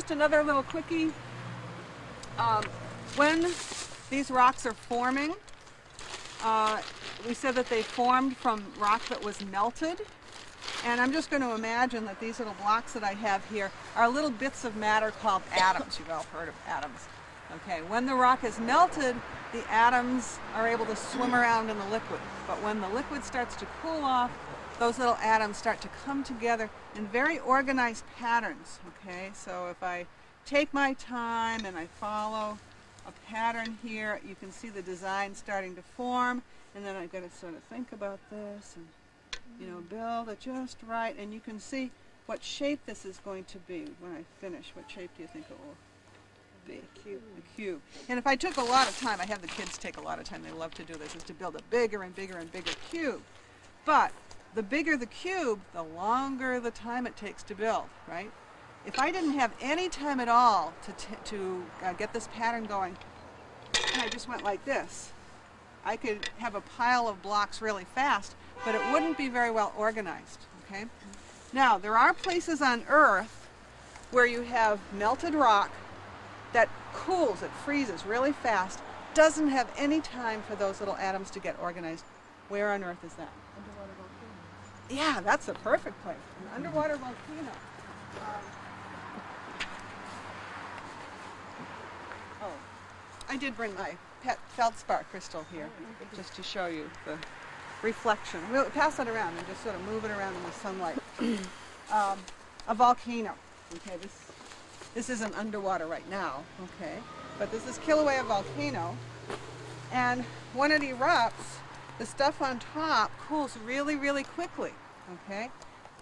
Just another little quickie. When these rocks are forming, we said that they formed from rock that was melted. And I'm just going to imagine that these little blocks that I have here are little bits of matter called atoms. You've all heard of atoms. Okay, when the rock is melted, the atoms are able to swim around in the liquid. But when the liquid starts to cool off, those little atoms start to come together in very organized patterns. Okay, so if I take my time and I follow a pattern here, you can see the design starting to form, and then I've got to sort of think about this and, you know, build it just right, and you can see what shape this is going to be when I finish. What shape do you think it will be? A cube. And if I took a lot of time, I have the kids take a lot of time, they love to do this, is to build a bigger and bigger and bigger cube. But the bigger the cube, the longer the time it takes to build, right? If I didn't have any time at all to get this pattern going, and I just went like this, I could have a pile of blocks really fast, but it wouldn't be very well organized, okay? Now, there are places on Earth where you have melted rock that cools, it freezes really fast, doesn't have any time for those little atoms to get organized. Where on Earth is that? Underwater volcanoes. Yeah, that's a perfect place, an underwater volcano. Oh, I did bring my pet feldspar crystal here, just to show you the reflection. We'll pass it around and just sort of move it around in the sunlight. A volcano. Okay, this isn't underwater right now, okay, but this is Kilauea volcano, and when it erupts, the stuff on top cools really, really quickly, okay?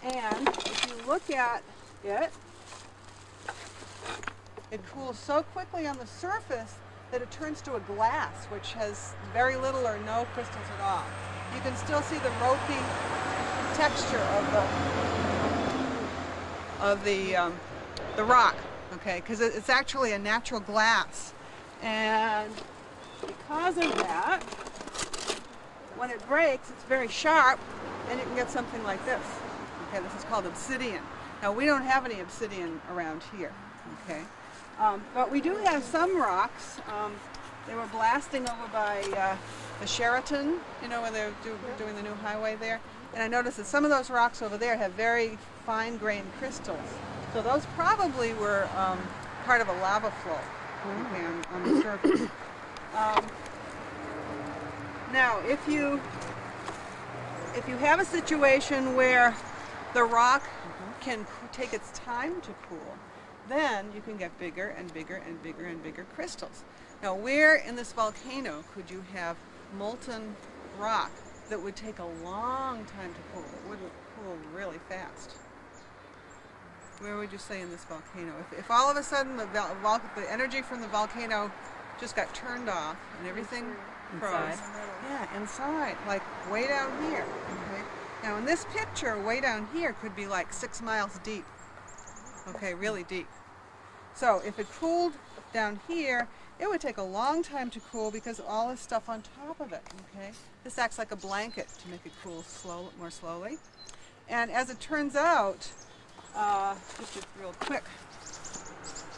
And if you look at it, it cools so quickly on the surface that it turns to a glass, which has very little or no crystals at all. You can still see the ropey texture of the rock, okay, because it's actually a natural glass. And because of that, when it breaks, it's very sharp, and you can get something like this. Okay, this is called obsidian. Now, we don't have any obsidian around here, okay? But we do have some rocks. They were blasting over by the Sheraton, you know, where they're doing the new highway there. And I noticed that some of those rocks over there have very fine-grained crystals. So those probably were part of a lava flow, okay, on the surface. Now, if you have a situation where the rock can take its time to cool, then you can get bigger and bigger and bigger and bigger crystals. Now, where in this volcano could you have molten rock that would take a long time to cool? It wouldn't cool really fast. Where would you say in this volcano? If all of a sudden the energy from the volcano just got turned off and everything froze. Yeah, inside, like way down here. Okay. Now in this picture, way down here could be like 6 miles deep. Okay, really deep. So if it cooled down here, it would take a long time to cool because of all this stuff on top of it. Okay, this acts like a blanket to make it cool more slowly. And as it turns out, just real quick,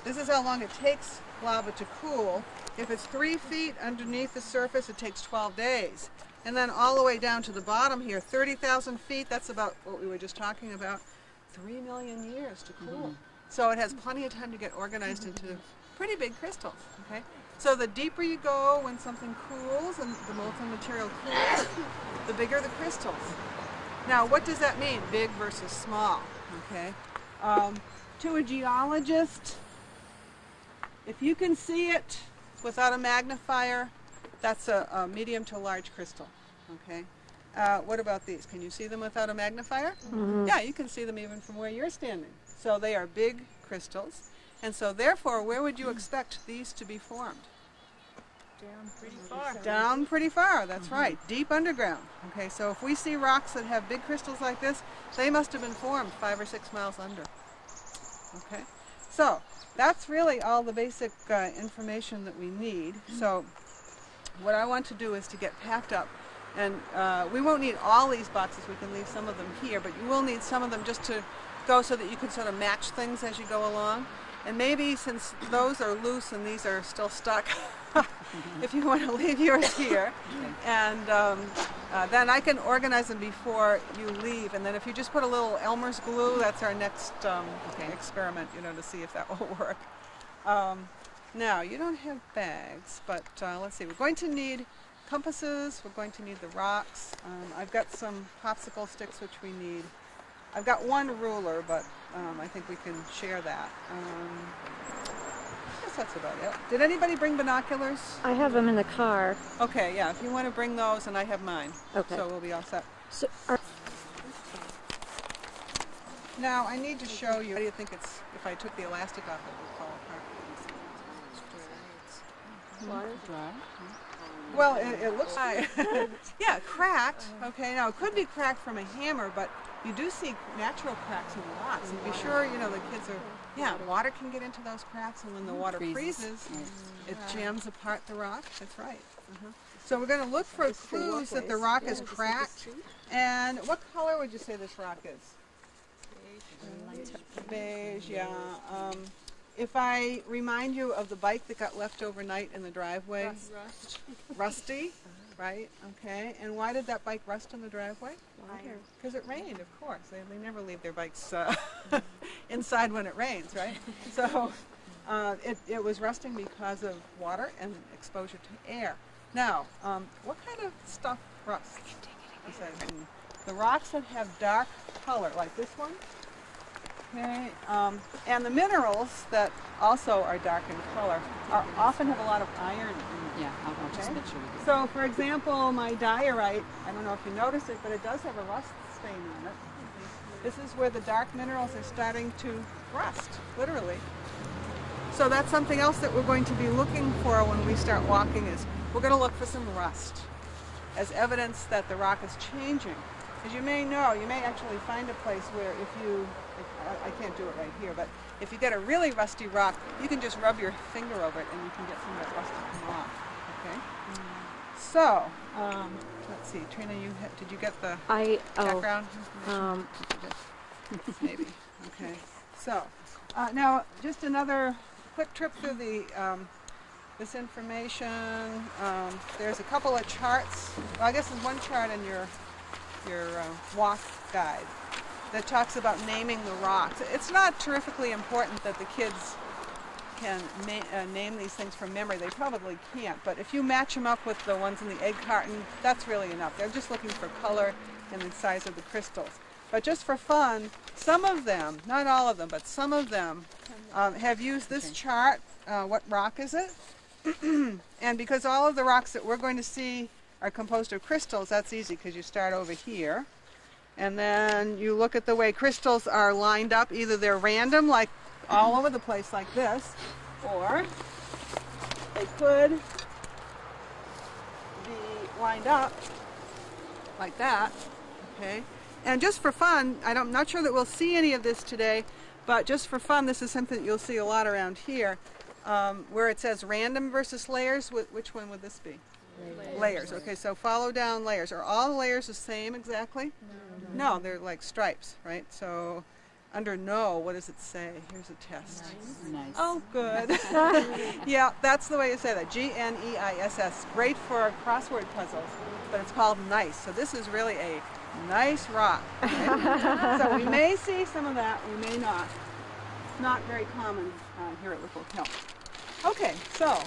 this is how long it takes lava to cool. If it's 3 feet underneath the surface, it takes 12 days. And then all the way down to the bottom here, 30,000 feet, that's about what we were just talking about, 3 million years to cool. So it has plenty of time to get organized into pretty big crystals, okay? So the deeper you go when something cools and the molten material cools, the bigger the crystals. Now, what does that mean, big versus small, okay? To a geologist, if you can see it without a magnifier, that's a medium to large crystal, okay? What about these? Can you see them without a magnifier? Yeah, you can see them even from where you're standing. So they are big crystals, and so therefore, where would you expect these to be formed? Down pretty far. Down pretty far, that's right, deep underground. Okay, so if we see rocks that have big crystals like this, they must have been formed 5 or 6 miles under. Okay, so that's really all the basic information that we need. So what I want to do is to get packed up, and we won't need all these boxes, we can leave some of them here, but you will need some of them just to go so that you can sort of match things as you go along. And maybe since those are loose and these are still stuck, if you want to leave yours here, and then I can organize them before you leave. And then if you just put a little Elmer's glue, that's our next experiment, you know, to see if that will work. Now, you don't have bags, but let's see. We're going to need compasses. We're going to need the rocks. I've got some popsicle sticks, which we need. I've got one ruler, but I think we can share that. I guess that's about it. Did anybody bring binoculars? I have them in the car. Okay, yeah, if you want to bring those, and I have mine. Okay. So we'll be all set. So, Now, I need to show you. How do you think it's, if I took the elastic off, it would fall apart? water? Dry. Well, it looks like, yeah, cracked. Okay, now it could be cracked from a hammer, but you do see natural cracks in the rocks. And be sure, you know, the kids are, yeah, water can get into those cracks, and when the water freezes, it jams apart the rock. That's right. So we're going to look for clues that the rock is cracked. And what color would you say this rock is? Beige, yeah. If I remind you of the bike that got left overnight in the driveway, rusty, right? Okay. And why did that bike rust in the driveway? Because it rained, of course. They never leave their bikes inside when it rains, right? So it was rusting because of water and exposure to air. Now, what kind of stuff rusts? The rocks that have dark color, like this one. Okay, and the minerals that also are dark in color often have a lot of iron in them. Yeah, I'll just picture it. So, for example, my diorite, I don't know if you notice it, but it does have a rust stain on it. This is where the dark minerals are starting to rust, literally. So that's something else that we're going to be looking for when we start walking is we're going to look for some rust as evidence that the rock is changing. As you may know, you may actually find a place where I can't do it right here, but if you get a really rusty rock, you can just rub your finger over it and you can get some of that rust to come off. Okay? So, let's see, Trina, did you get the background information? Maybe. Okay. So, now just another quick trip through this information. There's a couple of charts. Well, I guess there's one chart in your walk guide that talks about naming the rocks. It's not terrifically important that the kids can name these things from memory. They probably can't, but if you match them up with the ones in the egg carton, that's really enough. They're just looking for color and the size of the crystals. But just for fun, some of them, not all of them, but some of them have used this chart. What rock is it? And because all of the rocks that we're going to see are composed of crystals, that's easy because you start over here. And then you look at the way crystals are lined up. Either they're random, like all over the place like this, or they could be lined up like that. Okay. And just for fun, I'm not sure that we'll see any of this today, but just for fun, this is something that you'll see a lot around here, where it says random versus layers. Which one would this be? Layers. Okay, so follow down layers. Are all the layers the same exactly? No, they're like stripes, right? So under no, what does it say? Here's a test. Nice. Oh, good. Yeah, that's the way you say that. G-N-E-I-S-S. Great for crossword puzzles, but it's called nice. So this is really a nice rock. Okay? So we may see some of that, we may not. It's not very common here at Whipple Hill. Okay, so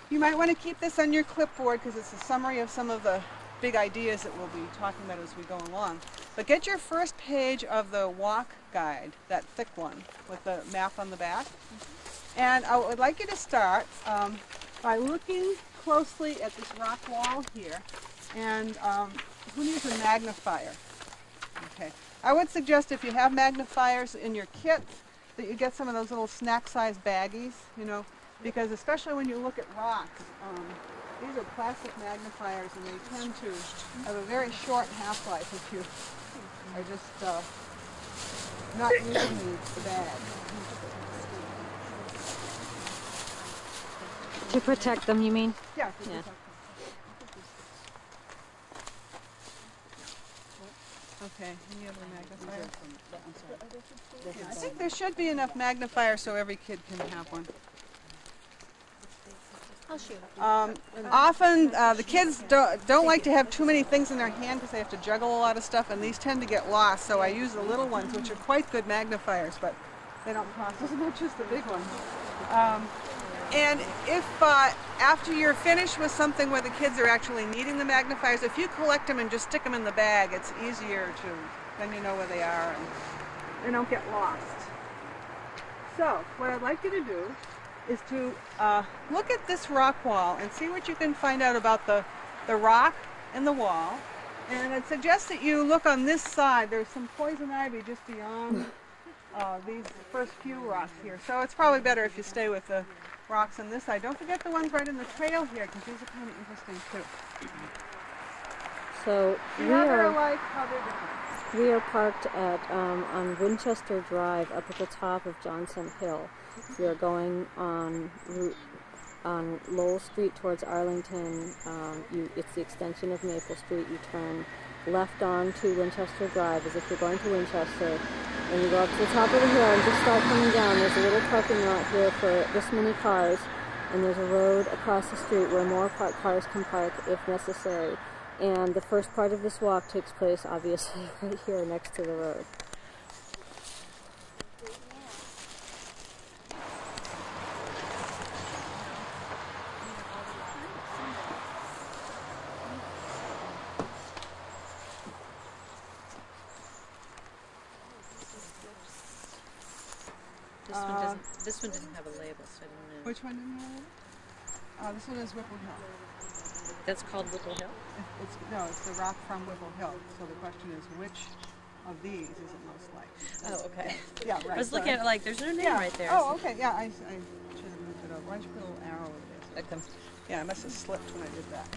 you might want to keep this on your clipboard because it's a summary of some of the big ideas that we'll be talking about as we go along. But get your first page of the walk guide, that thick one with the map on the back. And I would like you to start by looking closely at this rock wall here. And who needs a magnifier? Okay. I would suggest if you have magnifiers in your kit that you get some of those little snack-sized baggies, you know, because especially when you look at rocks, these are plastic magnifiers and they tend to have a very short half-life if you are just not using the bag. To protect them, you mean? Yeah. Okay, any other magnifier? Yeah, I think there should be enough magnifier so every kid can have one. I'll shoot. Often the kids don't like to have too many things in their hand because they have to juggle a lot of stuff, and these tend to get lost, so I use the little ones, which are quite good magnifiers, but they don't cost as much as the big ones. And if after you're finished with something where the kids are actually needing the magnifiers, if you collect them and just stick them in the bag, it's easier to, then you know where they are and they don't get lost. So what I'd like you to do is to look at this rock wall and see what you can find out about the rock and the wall. And I'd suggest that you look on this side. There's some poison ivy just beyond these first few rocks here. So it's probably better if you stay with the rocks on this side. Don't forget the ones right in the trail here, because these are kind of interesting too. So How they're alike, how they're different. we are parked at on Winchester Drive up at the top of Johnson Hill. We are going on Lowell Street towards Arlington. It's the extension of Maple Street. You turn left on to Winchester Drive as if you're going to Winchester, and you go up to the top of the hill and just start coming down. There's a little parking lot here for this many cars, and there's a road across the street where more cars can park if necessary. And the first part of this walk takes place, obviously, right here next to the road. This one doesn't have a label, so I don't know. Which one didn't have it? This one is Whipple Hill. That's called Whipple Hill? It's the rock from Whipple Hill. So the question is, which of these is it most like? Oh, okay. Yeah, right. I was looking at it like, there's no name right there. Oh, okay. Yeah, I should have moved it over. Why don't you put a little arrow over there? That comes. Yeah, I must have slipped when I did that.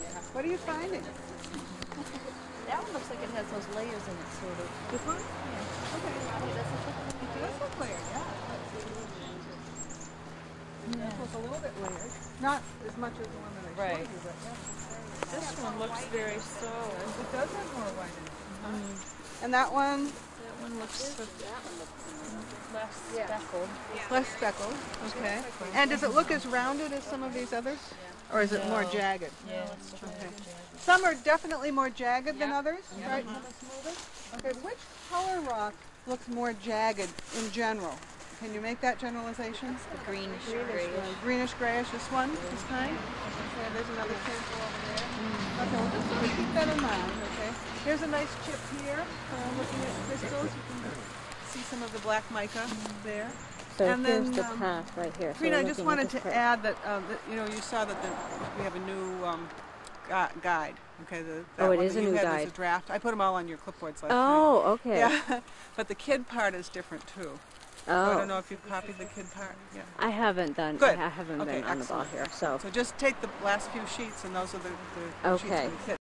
Yeah. What are you finding? That one looks like it has those layers in it, sort of. This one? Yeah. Okay. It does look layered, yeah. This one's a little bit layered. Not as much as the one that I showed you, but yeah. This one looks very solid. It does have more white in it. And that one? That one looks less speckled. Less speckled. Okay. And does it look as rounded as some of these others? Or is it more jagged? Yeah, it's true. Okay. Some are definitely more jagged than others, right? Some are smoother. Okay, which color rock looks more jagged in general? Can you make that generalization? The greenish grayish. Greenish grayish, this one, this kind? Okay, there's another sample over there. Okay, well just sort of keep that in mind, okay? Here's a nice chip here. Looking at crystals, you can see some of the black mica there. So And here's then, the path right here. So Rena, we're I just looking at wanted this to part. add that, you know, you saw that we have a new guide. Okay, that it one is that a you new had guide. as a draft. I put them all on your clipboards last night. Oh, okay. Yeah, but the kid part is different too. So I don't know if you've copied the kid part. Yeah. I haven't done. Good. I haven't Okay, been on the ball excellent. here. So So just take the last few sheets, and those are the sheets Okay. for the kid.